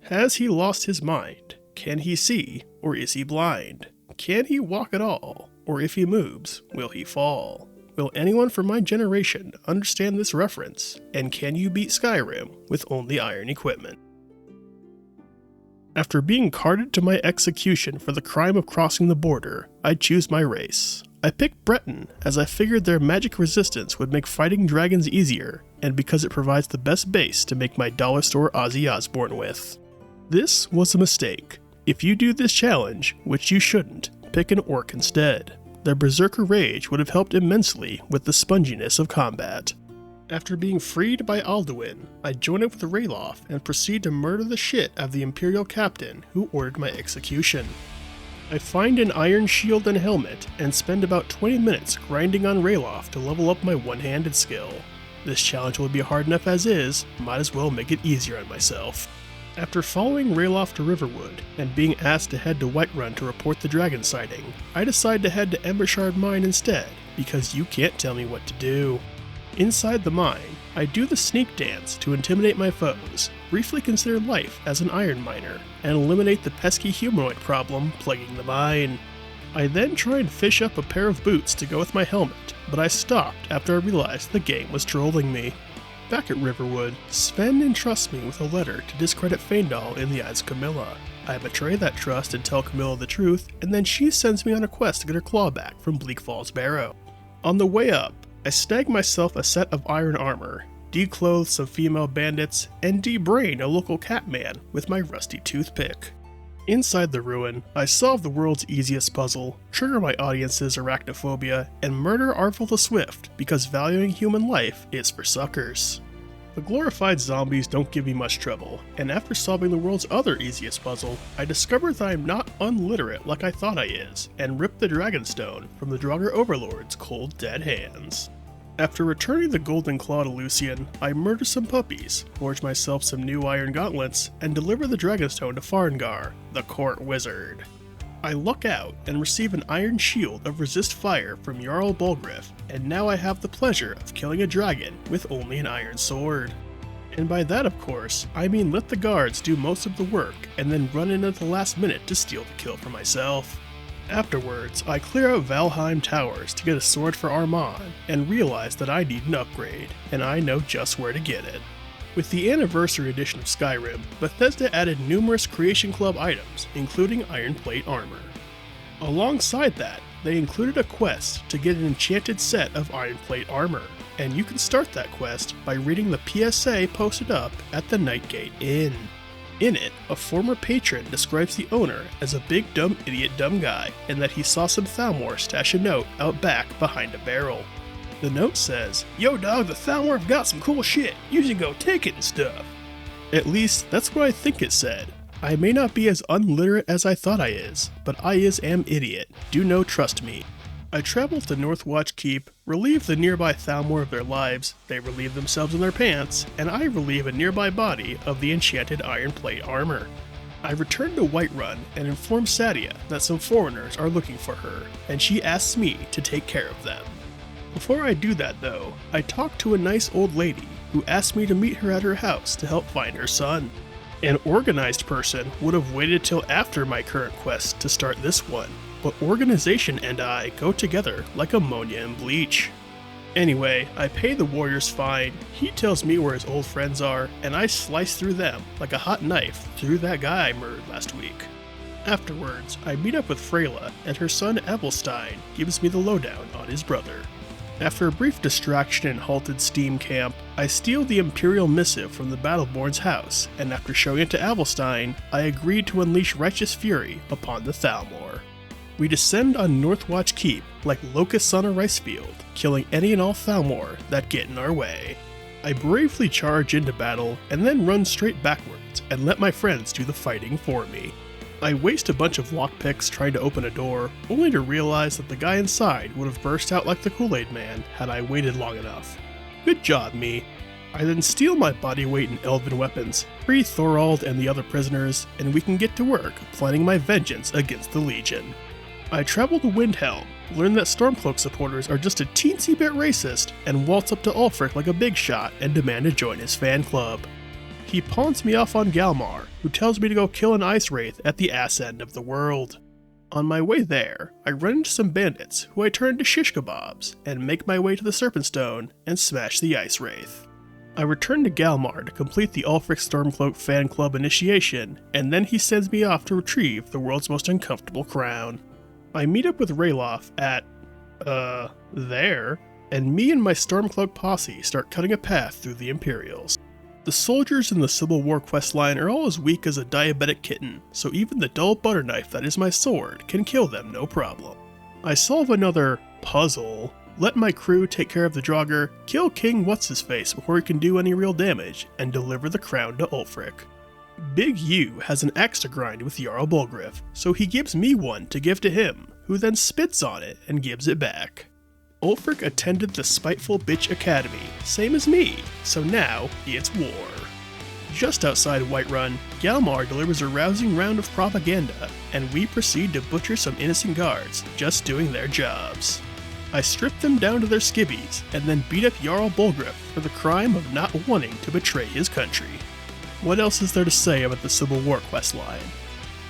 Has he lost his mind? Can he see, or is he blind? Can he walk at all, or if he moves, will he fall? Will anyone from my generation understand this reference, and can you beat Skyrim with only iron equipment? After being carted to my execution for the crime of crossing the border, I choose my race. I picked Breton as I figured their magic resistance would make fighting dragons easier, and because it provides the best base to make my dollar store Ozzy Osbourne with. This was a mistake. If you do this challenge, which you shouldn't, pick an orc instead. Their berserker rage would have helped immensely with the sponginess of combat. After being freed by Alduin, I join up with Ralof and proceed to murder the shit out of the Imperial captain who ordered my execution. I find an iron shield and helmet and spend about 20 minutes grinding on Ralof to level up my one-handed skill. This challenge will be hard enough as is, might as well make it easier on myself. After following Ralof to Riverwood and being asked to head to Whiterun to report the dragon sighting, I decide to head to Embershard Mine instead, because you can't tell me what to do. Inside the mine, I do the sneak dance to intimidate my foes, briefly consider life as an iron miner, and eliminate the pesky humanoid problem plaguing the mine. I then try and fish up a pair of boots to go with my helmet, but I stopped after I realized the game was trolling me. Back at Riverwood, Sven entrusts me with a letter to discredit Faendal in the eyes of Camilla. I betray that trust and tell Camilla the truth, and then she sends me on a quest to get her claw back from Bleak Falls Barrow. On the way up, I snag myself a set of iron armor, declothe some female bandits, and debrain a local catman with my rusty toothpick. Inside the ruin, I solve the world's easiest puzzle, trigger my audience's arachnophobia, and murder Arvel the Swift because valuing human life is for suckers. The glorified zombies don't give me much trouble, and after solving the world's other easiest puzzle, I discover that I'm not unliterate like I thought I is, and rip the Dragonstone from the Draugr Overlord's cold dead hands. After returning the Golden Claw to Lucian, I murder some puppies, forge myself some new iron gauntlets, and deliver the Dragonstone to Farengar, the court wizard. I luck out and receive an iron shield of resist fire from Jarl Bulgriff, and now I have the pleasure of killing a dragon with only an iron sword. And by that, of course, I mean let the guards do most of the work and then run in at the last minute to steal the kill for myself. Afterwards, I clear out Valheim Towers to get a sword for Armand, and realize that I need an upgrade, and I know just where to get it. With the anniversary edition of Skyrim, Bethesda added numerous Creation Club items, including iron plate armor. Alongside that, they included a quest to get an enchanted set of iron plate armor, and you can start that quest by reading the PSA posted up at the Nightgate Inn. In it, a former patron describes the owner as a big dumb idiot dumb guy, and that he saw some Thalmor stash a note out back behind a barrel. The note says, "Yo dog, the Thalmor have got some cool shit, you should go take it and stuff." At least, that's what I think it said. I may not be as unliterate as I thought I is, but I am idiot, do no trust me. I travel to Northwatch Keep, relieve the nearby Thalmor of their lives, they relieve themselves in their pants, and I relieve a nearby body of the enchanted iron plate armor. I return to Whiterun and inform Sadia that some foreigners are looking for her, and she asks me to take care of them. Before I do that though, I talk to a nice old lady who asks me to meet her at her house to help find her son. An organized person would have waited till after my current quest to start this one, but organization and I go together like ammonia and bleach. Anyway, I pay the warrior's fine, he tells me where his old friends are, and I slice through them like a hot knife through that guy I murdered last week. Afterwards, I meet up with Freyla, and her son Evelstein gives me the lowdown on his brother. After a brief distraction in halted steam camp, I steal the Imperial missive from the Battleborn's house, and after showing it to Avelstein, I agree to unleash righteous fury upon the Thalmor. We descend on Northwatch Keep like locusts on a rice field, killing any and all Thalmor that get in our way. I bravely charge into battle, and then run straight backwards, and let my friends do the fighting for me. I waste a bunch of lockpicks trying to open a door, only to realize that the guy inside would have burst out like the Kool-Aid Man had I waited long enough. Good job, me. I then steal my body weight in elven weapons, free Thorald and the other prisoners, and we can get to work planning my vengeance against the Legion. I travel to Windhelm, learn that Stormcloak supporters are just a teensy bit racist, and waltz up to Ulfric like a big shot and demand to join his fan club. He pawns me off on Galmar, who tells me to go kill an ice wraith at the ass end of the world. On my way there, I run into some bandits who I turn into shish kebabs and make my way to the Serpent Stone and smash the ice wraith. I return to Galmar to complete the Ulfric Stormcloak fan club initiation, and then he sends me off to retrieve the world's most uncomfortable crown. I meet up with Ralof at, there, and me and my Stormcloak posse start cutting a path through the Imperials. The soldiers in the Civil War questline are all as weak as a diabetic kitten, so even the dull butter knife that is my sword can kill them no problem. I solve another puzzle, let my crew take care of the Draugr, kill King What's-His-Face before he can do any real damage, and deliver the crown to Ulfric. Big U has an axe to grind with Jarl Bolgriff, so he gives me one to give to him, who then spits on it and gives it back. Ulfric attended the Spiteful Bitch Academy, same as me, so now it's war. Just outside Whiterun, Galmar delivers a rousing round of propaganda, and we proceed to butcher some innocent guards, just doing their jobs. I strip them down to their skivvies, and then beat up Jarl Bolgriff for the crime of not wanting to betray his country. What else is there to say about the Civil War questline?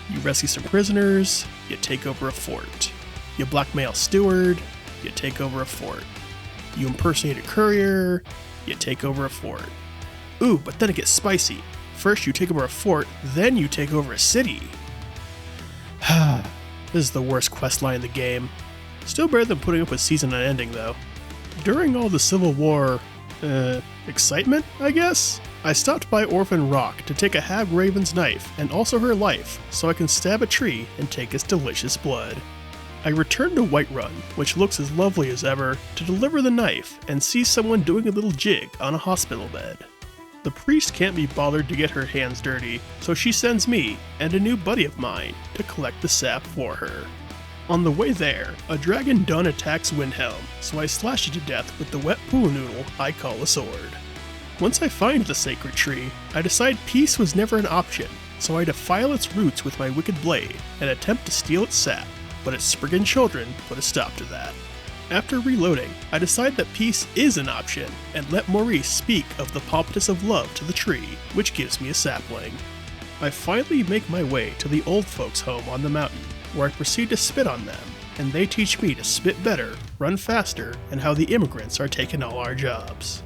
You rescue some prisoners, you take over a fort. You blackmail Steward, you take over a fort. You impersonate a courier, you take over a fort. Ooh, but then it gets spicy. First you take over a fort, then you take over a city. This is the worst questline in the game. Still better than putting up with season unending though. During all the Civil War, excitement, I guess? I stopped by Orphan Rock to take a Hag Raven's knife and also her life, so I can stab a tree and take its delicious blood. I return to Whiterun, which looks as lovely as ever, to deliver the knife and see someone doing a little jig on a hospital bed. The priest can't be bothered to get her hands dirty, so she sends me, and a new buddy of mine, to collect the sap for her. On the way there, a dragon dun attacks Windhelm, so I slash it to death with the wet pool noodle I call a sword. Once I find the sacred tree, I decide peace was never an option, so I defile its roots with my wicked blade and attempt to steal its sap, but its Spriggan children put a stop to that. After reloading, I decide that peace is an option, and let Maurice speak of the pompous of love to the tree, which gives me a sapling. I finally make my way to the old folks' home on the mountain, where I proceed to spit on them, and they teach me to spit better, run faster, and how the immigrants are taking all our jobs.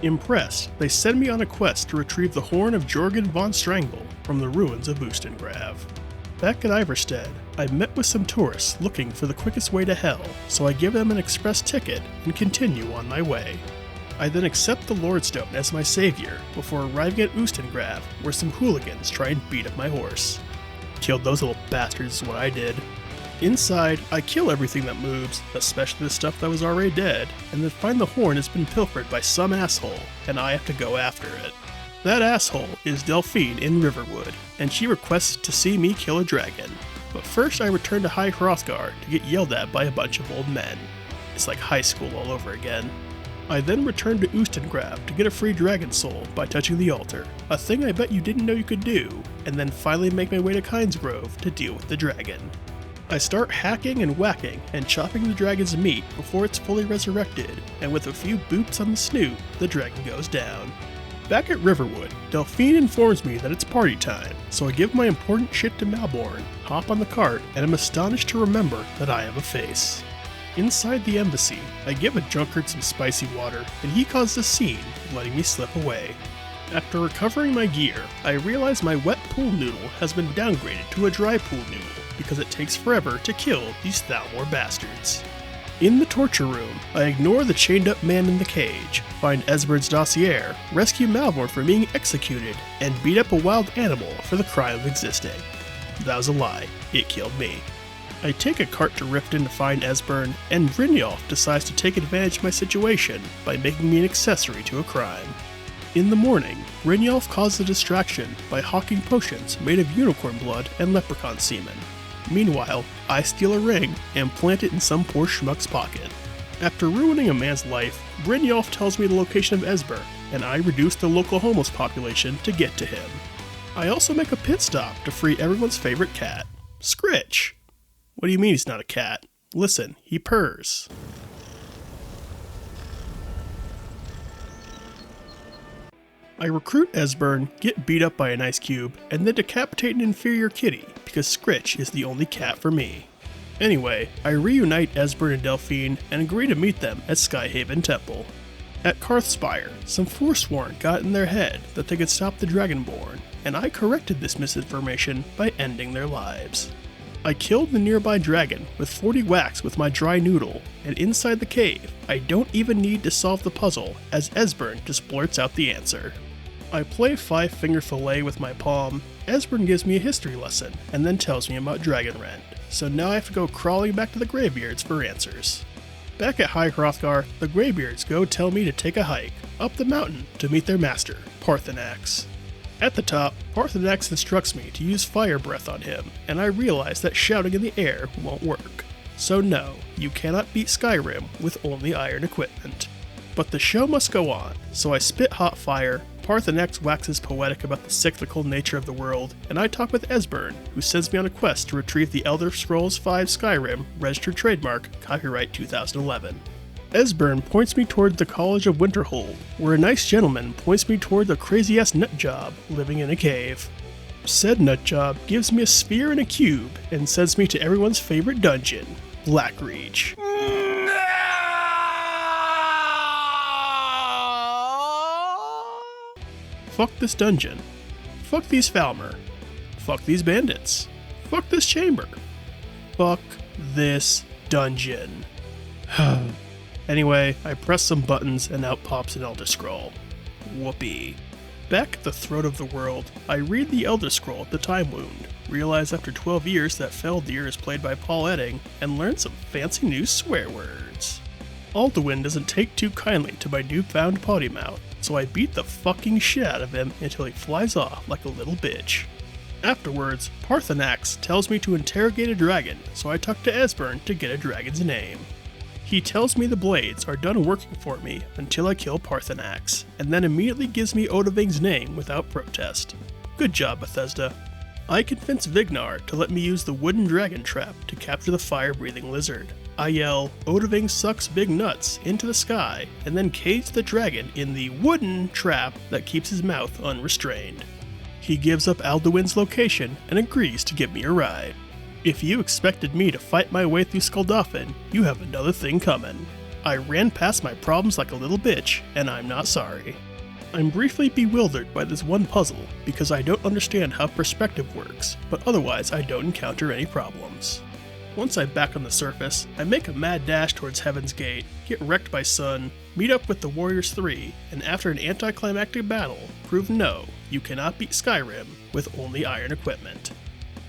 Impressed, they send me on a quest to retrieve the horn of Jorgen von Strangle from the ruins of Ustengrav. Back at Iverstead, I met with some tourists looking for the quickest way to hell, so I give them an express ticket and continue on my way. I then accept the Lordstone as my savior before arriving at Ustengrav, where some hooligans try and beat up my horse. Killed those little bastards is what I did. Inside, I kill everything that moves, especially the stuff that was already dead, and then find the horn has been pilfered by some asshole, and I have to go after it. That asshole is Delphine in Riverwood, and she requests to see me kill a dragon. But first I return to High Hrothgar to get yelled at by a bunch of old men. It's like high school all over again. I then return to Ustengrav to get a free dragon soul by touching the altar, a thing I bet you didn't know you could do, and then finally make my way to Kynesgrove to deal with the dragon. I start hacking and whacking and chopping the dragon's meat before it's fully resurrected, and with a few boops on the snoot, the dragon goes down. Back at Riverwood, Delphine informs me that it's party time, so I give my important shit to Malborn, hop on the cart, and am astonished to remember that I have a face. Inside the embassy, I give a drunkard some spicy water, and he causes a scene, letting me slip away. After recovering my gear, I realize my wet pool noodle has been downgraded to a dry pool noodle because it takes forever to kill these Thalmor bastards. In the torture room, I ignore the chained up man in the cage, find Esbern's dossier, rescue Malborn from being executed, and beat up a wild animal for the crime of existing. That was a lie, it killed me. I take a cart to Riften to find Esbern, and Brynjolf decides to take advantage of my situation by making me an accessory to a crime. In the morning, Brynjolf caused a distraction by hawking potions made of unicorn blood and leprechaun semen. Meanwhile, I steal a ring and plant it in some poor schmuck's pocket. After ruining a man's life, Brynjolf tells me the location of Esbern, and I reduce the local homeless population to get to him. I also make a pit stop to free everyone's favorite cat, Scritch. What do you mean he's not a cat? Listen, he purrs. I recruit Esbern, get beat up by an ice cube, and then decapitate an inferior kitty, because Scritch is the only cat for me. Anyway, I reunite Esbern and Delphine and agree to meet them at Skyhaven Temple. At Karthspire, some Forsworn got in their head that they could stop the Dragonborn, and I corrected this misinformation by ending their lives. I killed the nearby dragon with 40 whacks with my dry noodle, and inside the cave, I don't even need to solve the puzzle as Esbern just blurts out the answer. I play 5-finger fillet with my palm, Esbern gives me a history lesson, and then tells me about Dragonrend, so now I have to go crawling back to the Greybeards for answers. Back at High Hrothgar, the Greybeards go tell me to take a hike up the mountain to meet their master, Parthenax. At the top, Parthenax instructs me to use fire breath on him, and I realize that shouting in the air won't work. So no, you cannot beat Skyrim with only iron equipment. But the show must go on, so I spit hot fire, Parthenax waxes poetic about the cyclical nature of the world, and I talk with Esbern, who sends me on a quest to retrieve the Elder Scrolls V Skyrim registered trademark, copyright 2011. Esbern points me toward the College of Winterhold, where a nice gentleman points me toward the crazy-ass nutjob living in a cave. Said nutjob gives me a sphere and a cube, and sends me to everyone's favorite dungeon, Blackreach. Fuck this dungeon. Fuck these Falmer. Fuck these bandits. Fuck this chamber. Fuck this dungeon. Anyway, I press some buttons and out pops an Elder Scroll. Whoopee. Back at the throat of the world, I read the Elder Scroll at the Time Wound, realize after 12 years that Feldir is played by Paul Edding, and learn some fancy new swear words. Alduin doesn't take too kindly to my newfound potty mouth, so I beat the fucking shit out of him until he flies off like a little bitch. Afterwards, Parthenax tells me to interrogate a dragon, so I talk to Esbern to get a dragon's name. He tells me the blades are done working for me until I kill Parthenax, and then immediately gives me Odahving's name without protest. Good job, Bethesda. I convince Vignar to let me use the wooden dragon trap to capture the fire-breathing lizard. I yell, Odahving sucks big nuts into the sky, and then cage the dragon in the wooden trap that keeps his mouth unrestrained. He gives up Alduin's location and agrees to give me a ride. If you expected me to fight my way through Skuldafn, you have another thing coming. I ran past my problems like a little bitch, and I'm not sorry. I'm briefly bewildered by this one puzzle because I don't understand how perspective works, but otherwise I don't encounter any problems. Once I'm back on the surface, I make a mad dash towards Heaven's Gate, get wrecked by Sun, meet up with the Warriors 3, and after an anticlimactic battle, prove no, you cannot beat Skyrim with only iron equipment.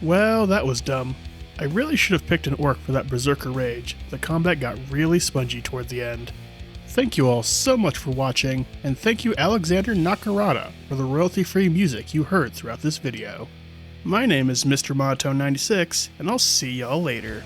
Well, that was dumb. I really should have picked an orc for that Berserker Rage. The combat got really spongy toward the end. Thank you all so much for watching, and thank you Alexander Nakarada for the royalty-free music you heard throughout this video. My name is Mr. Monotone96, and I'll see y'all later.